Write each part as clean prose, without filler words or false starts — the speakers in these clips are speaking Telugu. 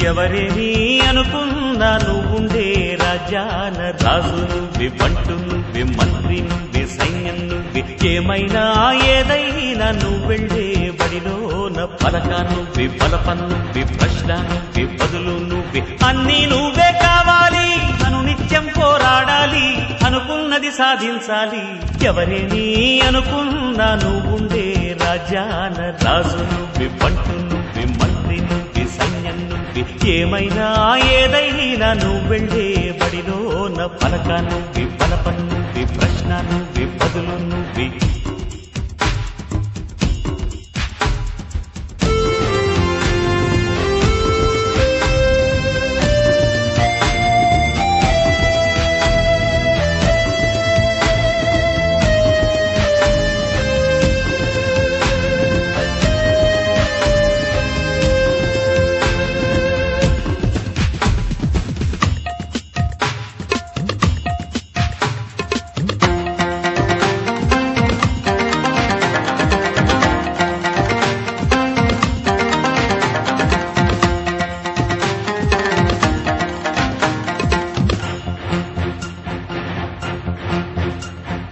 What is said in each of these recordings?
ఎవరేమీ అనుకున్నా నువ్వుండే రాజ్యాన రాజు నువ్వి, బంటు నువ్వి, మంత్రి నువ్వి, సైన్యం నువ్వి, ఏమైనా ఏదైనా నువ్వెళ్ళే బడిలోన పలక నువ్వి, బలపం నువ్వి, ప్రశ్న నువ్వి, బదులు నువ్వి, అన్నీ నువ్వే కావాలి. నిత్యం పోరాడాలి, అనుకున్నది సాధించాలి. ఎవరేమీ అనుకున్నా నువ్వుండే రాజ్యాన రాజు నువ్వి, బంటు నువ్వి, మంత్రి నువ్వి, సైన్యం నువ్వి, ఏమైనా ఏదైనా నువ్వెళ్ళే బడిలోన పలక నువ్వి, బలపం నువ్వి, ప్రశ్న నువ్వి, బదులు నువ్వి.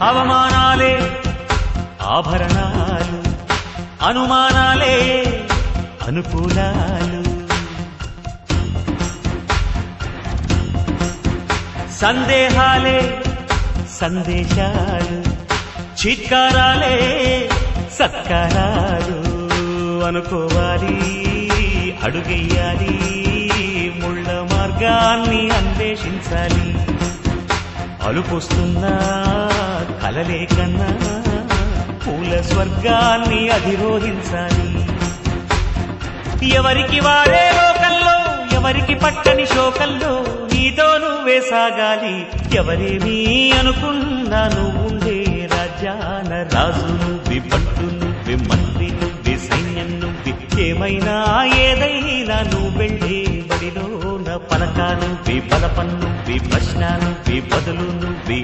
అవమానాలే ఆభరణాలు, అనుమానాలే అనుకూలాలు, సందేహాలే సందేశాలు, చిత్కారాలే సత్కారాలు. అనుకోవాలి, అడుగెయ్యాలి, ముళ్ళ మార్గాన్ని అన్వేషించాలి. అలుపొస్తున్నా కలలే కన్నా పూల స్వర్గాన్ని అధిరోహించాలి. ఎవరికి వారే లోకంలో, ఎవరికి పట్టని శోకంలో నీతో నువ్వే సాగాలి. ఎవరేమీ అనుకున్నా నువ్వుండే రాజ్యాన రాజు నువ్వి, బంటు నువ్వి, మంత్రి నువ్వి, సైన్యం నువ్వి, ఏమైనా ఏదైనా నువ్వెళ్ళే బడిలోన పలక నువ్వి, బలపం నువ్వి, ప్రశ్న నువ్వి, బదులు నువ్వి.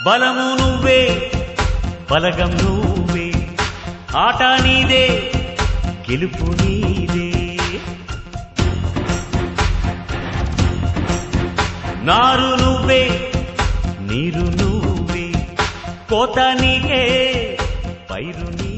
బలము నువ్వే, బలగం నువ్వే, ఆట నీదే, గెలుపు నీదే. నారు నువ్వే, నీరు నువ్వే, కోత నీకే, పైరు నీ